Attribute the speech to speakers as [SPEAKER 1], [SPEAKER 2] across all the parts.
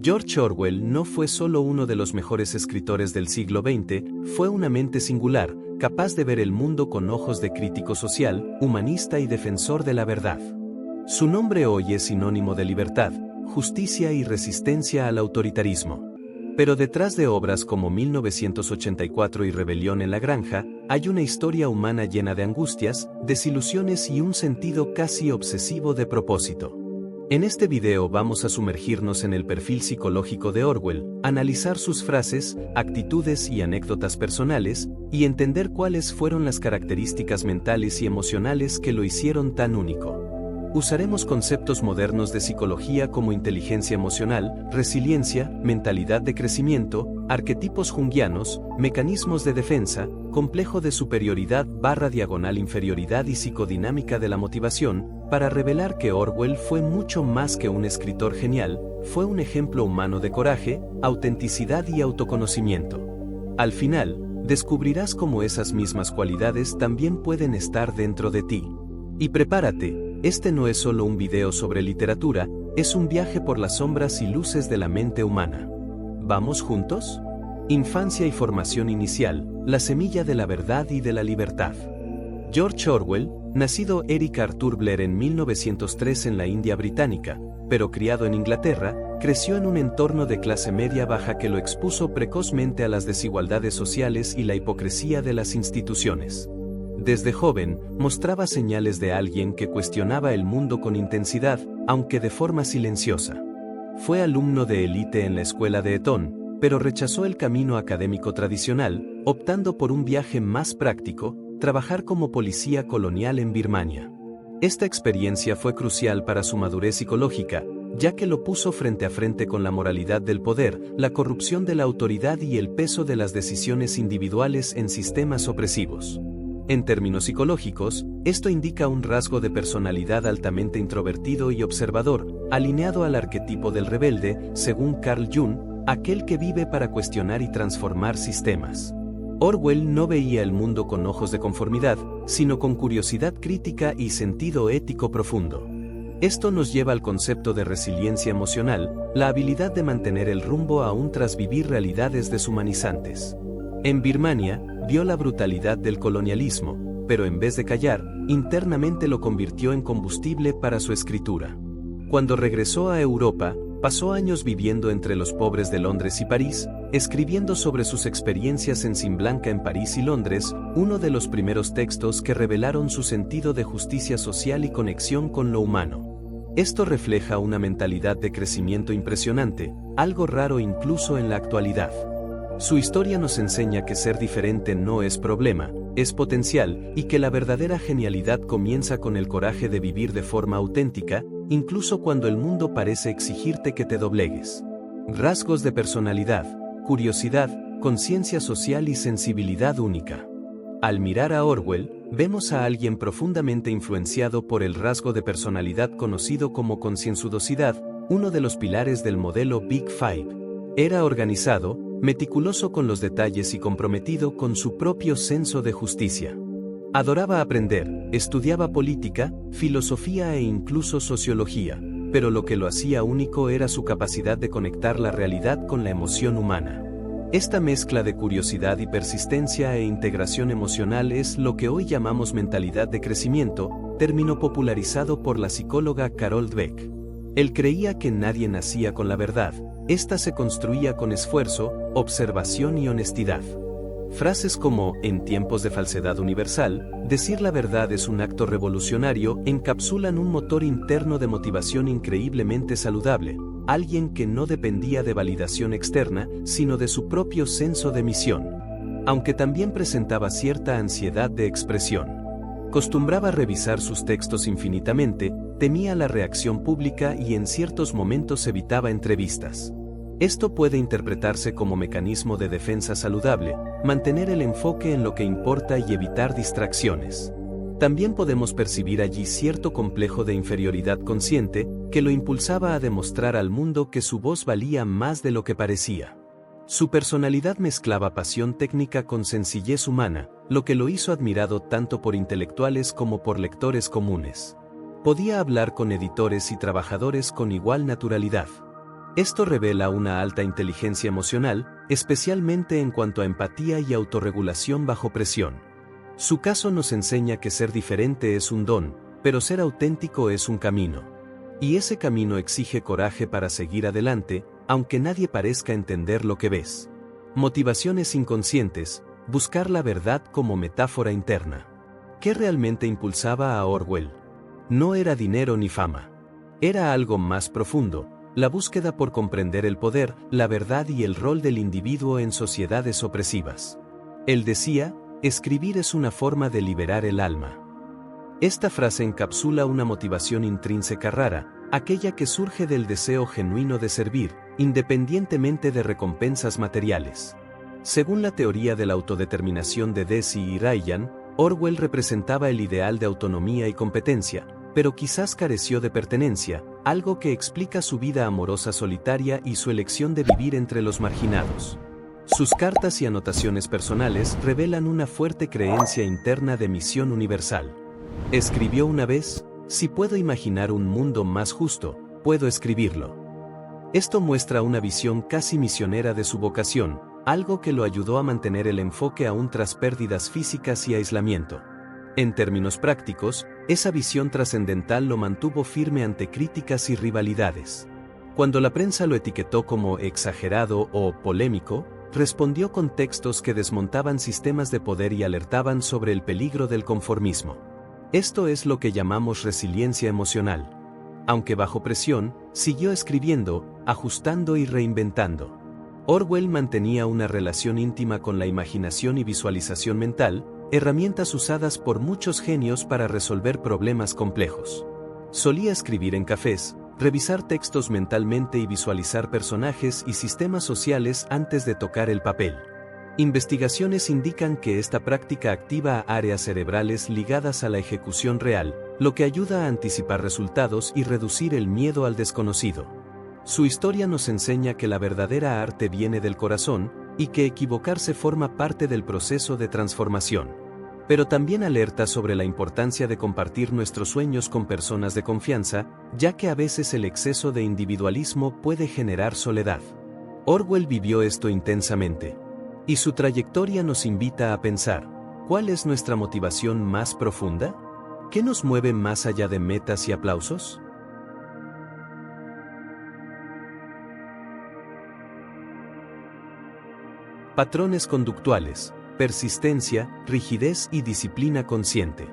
[SPEAKER 1] George Orwell no fue solo uno de los mejores escritores del siglo XX, fue una mente singular, capaz de ver el mundo con ojos de crítico social, humanista y defensor de la verdad. Su nombre hoy es sinónimo de libertad, justicia y resistencia al autoritarismo. Pero detrás de obras como 1984 y Rebelión en la Granja, hay una historia humana llena de angustias, desilusiones y un sentido casi obsesivo de propósito. En este video vamos a sumergirnos en el perfil psicológico de Orwell, analizar sus frases, actitudes y anécdotas personales, y entender cuáles fueron las características mentales y emocionales que lo hicieron tan único. Usaremos conceptos modernos de psicología como inteligencia emocional, resiliencia, mentalidad de crecimiento, arquetipos junguianos, mecanismos de defensa, complejo de superioridad/inferioridad y psicodinámica de la motivación, para revelar que Orwell fue mucho más que un escritor genial, fue un ejemplo humano de coraje, autenticidad y autoconocimiento. Al final, descubrirás cómo esas mismas cualidades también pueden estar dentro de ti. Y prepárate. Este no es solo un video sobre literatura, es un viaje por las sombras y luces de la mente humana. ¿Vamos juntos? Infancia y formación inicial, la semilla de la verdad y de la libertad. George Orwell, nacido Eric Arthur Blair en 1903 en la India británica, pero criado en Inglaterra, creció en un entorno de clase media baja que lo expuso precozmente a las desigualdades sociales y la hipocresía de las instituciones. Desde joven, mostraba señales de alguien que cuestionaba el mundo con intensidad, aunque de forma silenciosa. Fue alumno de élite en la escuela de Eton, pero rechazó el camino académico tradicional, optando por un viaje más práctico, trabajar como policía colonial en Birmania. Esta experiencia fue crucial para su madurez psicológica, ya que lo puso frente a frente con la moralidad del poder, la corrupción de la autoridad y el peso de las decisiones individuales en sistemas opresivos. En términos psicológicos, esto indica un rasgo de personalidad altamente introvertido y observador, alineado al arquetipo del rebelde, según Carl Jung, aquel que vive para cuestionar y transformar sistemas. Orwell no veía el mundo con ojos de conformidad, sino con curiosidad crítica y sentido ético profundo. Esto nos lleva al concepto de resiliencia emocional, la habilidad de mantener el rumbo aún tras vivir realidades deshumanizantes. En Birmania, vio la brutalidad del colonialismo, pero en vez de callar, internamente lo convirtió en combustible para su escritura. Cuando regresó a Europa, pasó años viviendo entre los pobres de Londres y París, escribiendo sobre sus experiencias en Simblanca en París y Londres, uno de los primeros textos que revelaron su sentido de justicia social y conexión con lo humano. Esto refleja una mentalidad de crecimiento impresionante, algo raro incluso en la actualidad. Su historia nos enseña que ser diferente no es problema, es potencial, y que la verdadera genialidad comienza con el coraje de vivir de forma auténtica, incluso cuando el mundo parece exigirte que te doblegues. Rasgos de personalidad, curiosidad, conciencia social y sensibilidad única. Al mirar a Orwell, vemos a alguien profundamente influenciado por el rasgo de personalidad conocido como concienzudosidad, uno de los pilares del modelo Big Five. Era organizado, meticuloso con los detalles y comprometido con su propio senso de justicia. Adoraba aprender, estudiaba política, filosofía e incluso sociología, pero lo que lo hacía único era su capacidad de conectar la realidad con la emoción humana. Esta mezcla de curiosidad y persistencia e integración emocional es lo que hoy llamamos mentalidad de crecimiento, término popularizado por la psicóloga Carol Dweck. Él creía que nadie nacía con la verdad, esta se construía con esfuerzo, observación y honestidad. Frases como, en tiempos de falsedad universal, decir la verdad es un acto revolucionario, encapsulan un motor interno de motivación increíblemente saludable, alguien que no dependía de validación externa, sino de su propio senso de misión. Aunque también presentaba cierta ansiedad de expresión. Acostumbraba revisar sus textos infinitamente, temía la reacción pública y en ciertos momentos evitaba entrevistas. Esto puede interpretarse como mecanismo de defensa saludable, mantener el enfoque en lo que importa y evitar distracciones. También podemos percibir allí cierto complejo de inferioridad consciente, que lo impulsaba a demostrar al mundo que su voz valía más de lo que parecía. Su personalidad mezclaba pasión técnica con sencillez humana, lo que lo hizo admirado tanto por intelectuales como por lectores comunes. Podía hablar con editores y trabajadores con igual naturalidad. Esto revela una alta inteligencia emocional, especialmente en cuanto a empatía y autorregulación bajo presión. Su caso nos enseña que ser diferente es un don, pero ser auténtico es un camino. Y ese camino exige coraje para seguir adelante, aunque nadie parezca entender lo que ves. Motivaciones inconscientes, buscar la verdad como metáfora interna. ¿Qué realmente impulsaba a Orwell? No era dinero ni fama. Era algo más profundo, la búsqueda por comprender el poder, la verdad y el rol del individuo en sociedades opresivas. Él decía, escribir es una forma de liberar el alma. Esta frase encapsula una motivación intrínseca rara, aquella que surge del deseo genuino de servir, independientemente de recompensas materiales. Según la teoría de la autodeterminación de Deci y Ryan, Orwell representaba el ideal de autonomía y competencia, pero quizás careció de pertenencia, algo que explica su vida amorosa solitaria y su elección de vivir entre los marginados. Sus cartas y anotaciones personales revelan una fuerte creencia interna de misión universal. Escribió una vez, si puedo imaginar un mundo más justo, puedo escribirlo. Esto muestra una visión casi misionera de su vocación, algo que lo ayudó a mantener el enfoque aún tras pérdidas físicas y aislamiento. En términos prácticos, esa visión trascendental lo mantuvo firme ante críticas y rivalidades. Cuando la prensa lo etiquetó como exagerado o polémico, respondió con textos que desmontaban sistemas de poder y alertaban sobre el peligro del conformismo. Esto es lo que llamamos resiliencia emocional. Aunque bajo presión, siguió escribiendo, ajustando y reinventando. Orwell mantenía una relación íntima con la imaginación y visualización mental, herramientas usadas por muchos genios para resolver problemas complejos. Solía escribir en cafés, revisar textos mentalmente y visualizar personajes y sistemas sociales antes de tocar el papel. Investigaciones indican que esta práctica activa áreas cerebrales ligadas a la ejecución real, lo que ayuda a anticipar resultados y reducir el miedo al desconocido. Su historia nos enseña que la verdadera arte viene del corazón, y que equivocarse forma parte del proceso de transformación. Pero también alerta sobre la importancia de compartir nuestros sueños con personas de confianza, ya que a veces el exceso de individualismo puede generar soledad. Orwell vivió esto intensamente. Y su trayectoria nos invita a pensar, ¿cuál es nuestra motivación más profunda? ¿Qué nos mueve más allá de metas y aplausos? Patrones conductuales, persistencia, rigidez y disciplina consciente.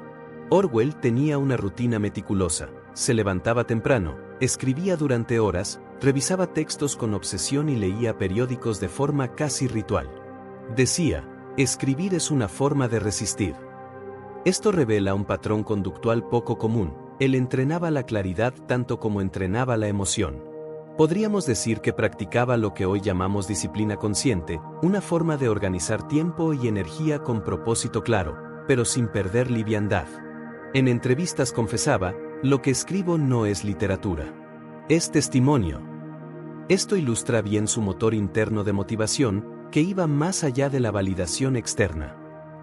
[SPEAKER 1] Orwell tenía una rutina meticulosa, se levantaba temprano, escribía durante horas, revisaba textos con obsesión y leía periódicos de forma casi ritual. Decía, escribir es una forma de resistir. Esto revela un patrón conductual poco común, él entrenaba la claridad tanto como entrenaba la emoción. Podríamos decir que practicaba lo que hoy llamamos disciplina consciente, una forma de organizar tiempo y energía con propósito claro, pero sin perder liviandad. En entrevistas confesaba, lo que escribo no es literatura. Es testimonio. Esto ilustra bien su motor interno de motivación, que iba más allá de la validación externa.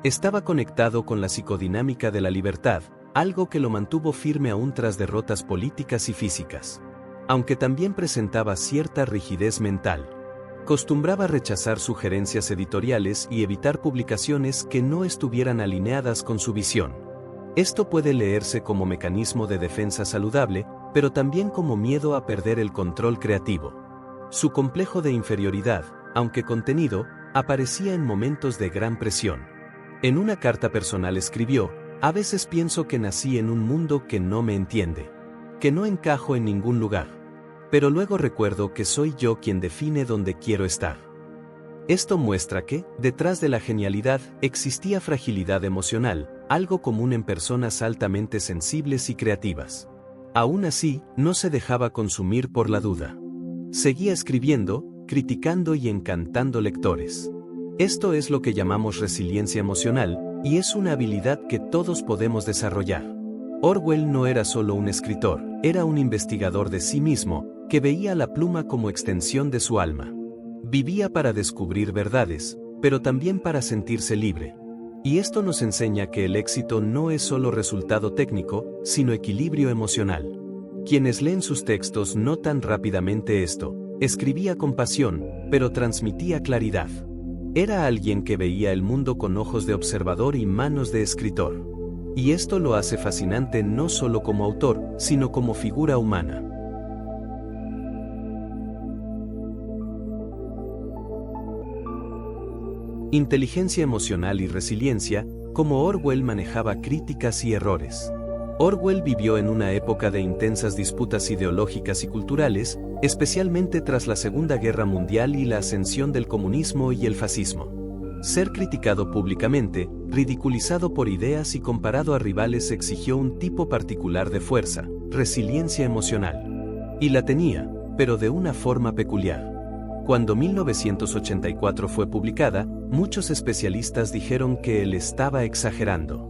[SPEAKER 1] Estaba conectado con la psicodinámica de la libertad, algo que lo mantuvo firme aún tras derrotas políticas y físicas. Aunque también presentaba cierta rigidez mental. Acostumbraba rechazar sugerencias editoriales y evitar publicaciones que no estuvieran alineadas con su visión. Esto puede leerse como mecanismo de defensa saludable, pero también como miedo a perder el control creativo. Su complejo de inferioridad, aunque contenido, aparecía en momentos de gran presión. En una carta personal escribió, a veces pienso que nací en un mundo que no me entiende. Que no encajo en ningún lugar. Pero luego recuerdo que soy yo quien define dónde quiero estar. Esto muestra que, detrás de la genialidad, existía fragilidad emocional, algo común en personas altamente sensibles y creativas. Aún así, no se dejaba consumir por la duda. Seguía escribiendo, criticando y encantando lectores. Esto es lo que llamamos resiliencia emocional, y es una habilidad que todos podemos desarrollar. Orwell no era solo un escritor, era un investigador de sí mismo, que veía la pluma como extensión de su alma. Vivía para descubrir verdades, pero también para sentirse libre. Y esto nos enseña que el éxito no es solo resultado técnico, sino equilibrio emocional. Quienes leen sus textos notan rápidamente esto. Escribía con pasión, pero transmitía claridad. Era alguien que veía el mundo con ojos de observador y manos de escritor. Y esto lo hace fascinante no solo como autor, sino como figura humana. Inteligencia emocional y resiliencia, cómo Orwell manejaba críticas y errores. Orwell vivió en una época de intensas disputas ideológicas y culturales, especialmente tras la Segunda Guerra Mundial y la ascensión del comunismo y el fascismo. Ser criticado públicamente, ridiculizado por ideas y comparado a rivales exigió un tipo particular de fuerza, resiliencia emocional. Y la tenía, pero de una forma peculiar. Cuando 1984 fue publicada, muchos especialistas dijeron que él estaba exagerando.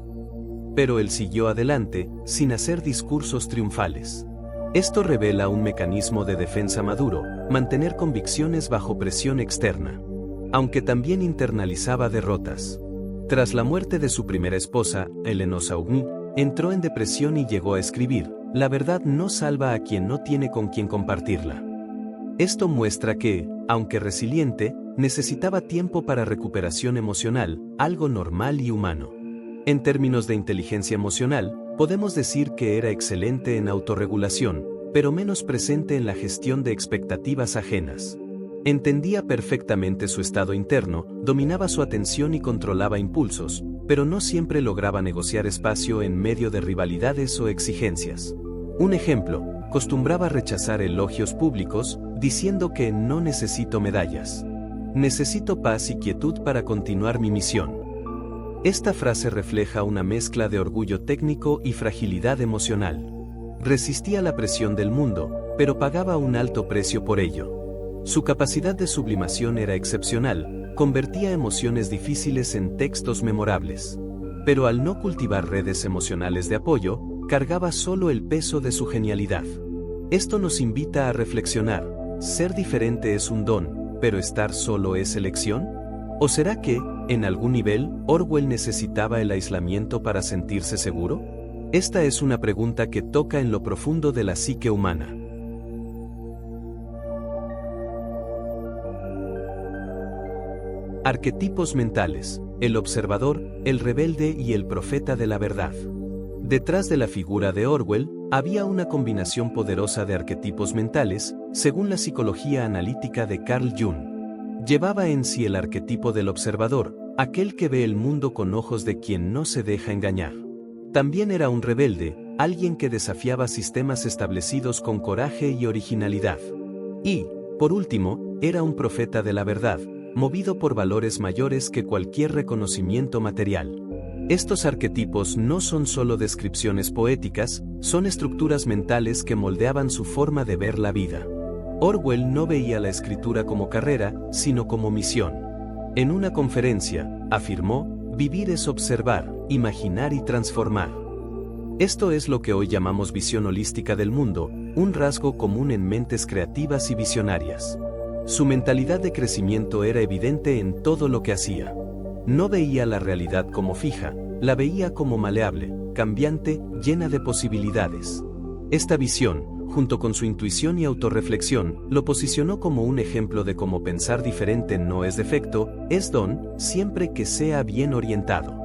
[SPEAKER 1] Pero él siguió adelante, sin hacer discursos triunfales. Esto revela un mecanismo de defensa maduro, mantener convicciones bajo presión externa. Aunque también internalizaba derrotas. Tras la muerte de su primera esposa, Eleanor Saugny, entró en depresión y llegó a escribir: "La verdad no salva a quien no tiene con quien compartirla". Esto muestra que, aunque resiliente, necesitaba tiempo para recuperación emocional, algo normal y humano. En términos de inteligencia emocional, podemos decir que era excelente en autorregulación, pero menos presente en la gestión de expectativas ajenas. Entendía perfectamente su estado interno, dominaba su atención y controlaba impulsos, pero no siempre lograba negociar espacio en medio de rivalidades o exigencias. Un ejemplo, acostumbraba rechazar elogios públicos, diciendo que no necesito medallas. Necesito paz y quietud para continuar mi misión. Esta frase refleja una mezcla de orgullo técnico y fragilidad emocional. Resistía la presión del mundo, pero pagaba un alto precio por ello. Su capacidad de sublimación era excepcional, convertía emociones difíciles en textos memorables. Pero al no cultivar redes emocionales de apoyo, cargaba solo el peso de su genialidad. Esto nos invita a reflexionar: ¿ser diferente es un don, pero estar solo es elección? ¿O será que, en algún nivel, Orwell necesitaba el aislamiento para sentirse seguro? Esta es una pregunta que toca en lo profundo de la psique humana. Arquetipos mentales: el observador, el rebelde y el profeta de la verdad. Detrás de la figura de Orwell, había una combinación poderosa de arquetipos mentales, según la psicología analítica de Carl Jung. Llevaba en sí el arquetipo del observador, aquel que ve el mundo con ojos de quien no se deja engañar. También era un rebelde, alguien que desafiaba sistemas establecidos con coraje y originalidad. Y, por último, era un profeta de la verdad, movido por valores mayores que cualquier reconocimiento material. Estos arquetipos no son solo descripciones poéticas, son estructuras mentales que moldeaban su forma de ver la vida. Orwell no veía la escritura como carrera, sino como misión. En una conferencia, afirmó: "Vivir es observar, imaginar y transformar". Esto es lo que hoy llamamos visión holística del mundo, un rasgo común en mentes creativas y visionarias. Su mentalidad de crecimiento era evidente en todo lo que hacía. No veía la realidad como fija, la veía como maleable, cambiante, llena de posibilidades. Esta visión, junto con su intuición y autorreflexión, lo posicionó como un ejemplo de cómo pensar diferente no es defecto, es don, siempre que sea bien orientado.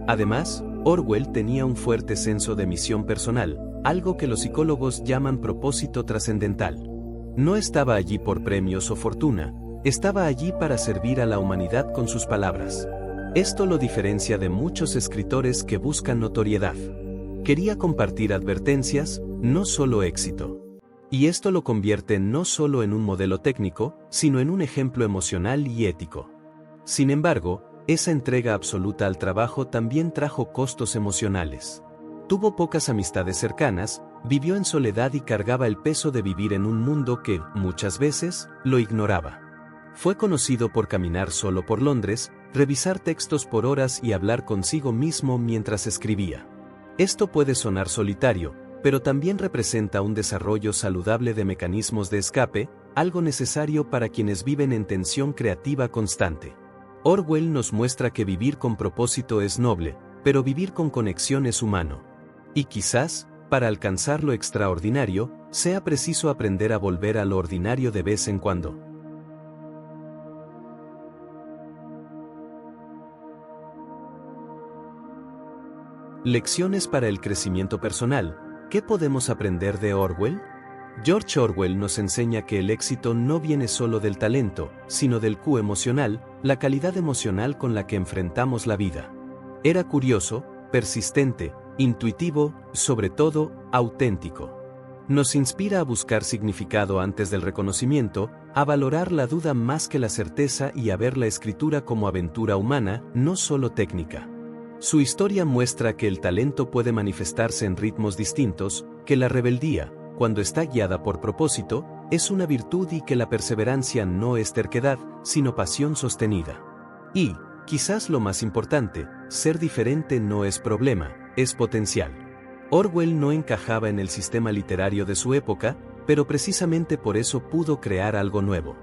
[SPEAKER 1] Además, Orwell tenía un fuerte senso de misión personal, algo que los psicólogos llaman propósito trascendental. No estaba allí por premios o fortuna, estaba allí para servir a la humanidad con sus palabras. Esto lo diferencia de muchos escritores que buscan notoriedad. Quería compartir advertencias, no solo éxito. Y esto lo convierte no solo en un modelo técnico, sino en un ejemplo emocional y ético. Sin embargo, esa entrega absoluta al trabajo también trajo costos emocionales. Tuvo pocas amistades cercanas, vivió en soledad y cargaba el peso de vivir en un mundo que, muchas veces, lo ignoraba. Fue conocido por caminar solo por Londres, revisar textos por horas y hablar consigo mismo mientras escribía. Esto puede sonar solitario, pero también representa un desarrollo saludable de mecanismos de escape, algo necesario para quienes viven en tensión creativa constante. Orwell nos muestra que vivir con propósito es noble, pero vivir con conexión es humano. Y quizás, para alcanzar lo extraordinario, sea preciso aprender a volver a lo ordinario de vez en cuando. Lecciones para el crecimiento personal. ¿Qué podemos aprender de Orwell? George Orwell nos enseña que el éxito no viene solo del talento, sino del Q emocional, la calidad emocional con la que enfrentamos la vida. Era curioso, persistente, intuitivo, sobre todo, auténtico. Nos inspira a buscar significado antes del reconocimiento, a valorar la duda más que la certeza y a ver la escritura como aventura humana, no solo técnica. Su historia muestra que el talento puede manifestarse en ritmos distintos, que la rebeldía, cuando está guiada por propósito, es una virtud y que la perseverancia no es terquedad, sino pasión sostenida. Y, quizás lo más importante, ser diferente no es problema, es potencial. Orwell no encajaba en el sistema literario de su época, pero precisamente por eso pudo crear algo nuevo.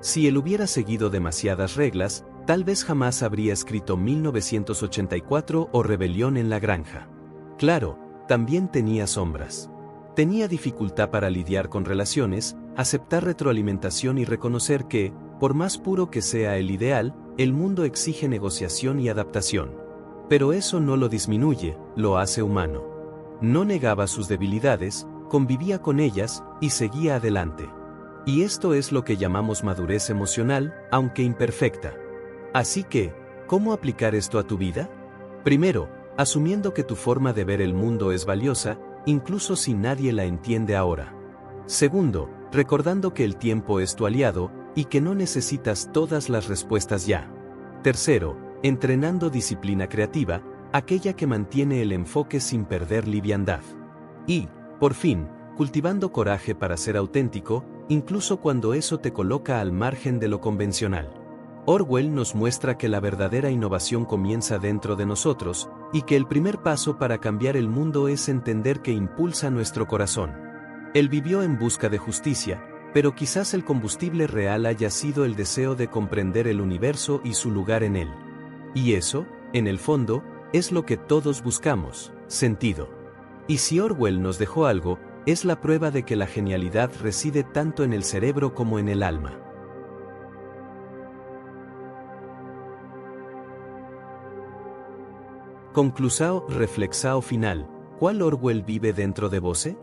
[SPEAKER 1] Si él hubiera seguido demasiadas reglas, tal vez jamás habría escrito 1984 o Rebelión en la Granja. Claro, también tenía sombras. Tenía dificultad para lidiar con relaciones, aceptar retroalimentación y reconocer que, por más puro que sea el ideal, el mundo exige negociación y adaptación. Pero eso no lo disminuye, lo hace humano. No negaba sus debilidades, convivía con ellas y seguía adelante. Y esto es lo que llamamos madurez emocional, aunque imperfecta. Así que, ¿cómo aplicar esto a tu vida? Primero, asumiendo que tu forma de ver el mundo es valiosa, incluso si nadie la entiende ahora. Segundo, recordando que el tiempo es tu aliado y que no necesitas todas las respuestas ya. Tercero, entrenando disciplina creativa, aquella que mantiene el enfoque sin perder liviandad. Y, por fin, cultivando coraje para ser auténtico, incluso cuando eso te coloca al margen de lo convencional. Orwell nos muestra que la verdadera innovación comienza dentro de nosotros, y que el primer paso para cambiar el mundo es entender que impulsa nuestro corazón. Él vivió en busca de justicia, pero quizás el combustible real haya sido el deseo de comprender el universo y su lugar en él. Y eso, en el fondo, es lo que todos buscamos, sentido. Y si Orwell nos dejó algo, es la prueba de que la genialidad reside tanto en el cerebro como en el alma. Conclusao, reflexao final. ¿Cuál Orwell vive dentro de vose?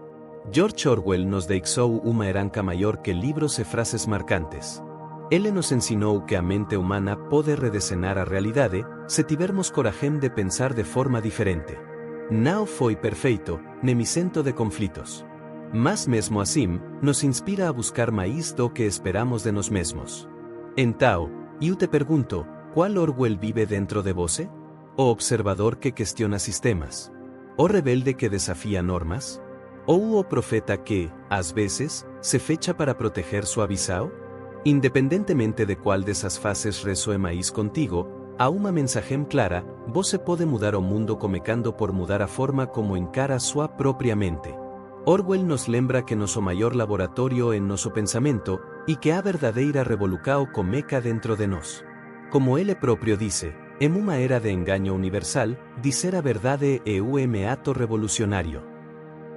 [SPEAKER 1] George Orwell nos deixou uma herança maior que libros e frases marcantes. Ele nos ensinou que a mente humana pode redesenar a realidade se tivermos coragem de pensar de forma diferente. Não foi perfeito, nem isento de conflitos. Mas mesmo assim, nos inspira a buscar máis do que esperamos de nós mesmos. Então, eu te pergunto, ¿cuál Orwell vive dentro de vose? ¿O observador que cuestiona sistemas? ¿O rebelde que desafía normas? ¿O o profeta que, às veces, se fecha para proteger su avisao? Independentemente de cuál de esas fases resoe máis contigo, a uma mensagem clara, você pode mudar o mundo comecando por mudar a forma como encara sua própria mente. Orwell nos lembra que nosso maior laboratorio en nosso pensamento y que a verdadeira revolucao comeca dentro de nós. Como ele próprio dice, en uma era de engaño universal, dizer a verdade é o ato revolucionario.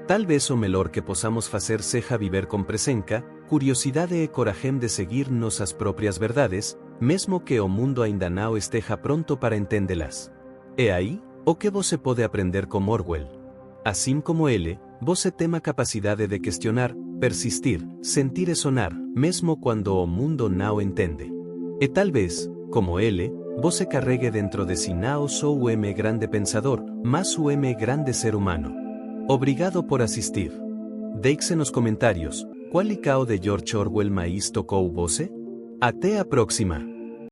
[SPEAKER 1] Tal vez o melhor que possamos facer seja viver com presença, curiosidade e coragem de seguir nossas próprias verdades, mesmo que o mundo ainda não esteja pronto para entendê-las. E aí, o que você pode aprender com Orwell? Assim como ele, você tem a capacidade de questionar, persistir, sentir e sonar, mesmo quando o mundo não entende. E tal vez, como ele, você carregue dentro de si não só o grande pensador, mas o grande ser humano. Obrigado por asistir. Deixe nos comentários, qual licao de George Orwell mais tocou você? Até a próxima!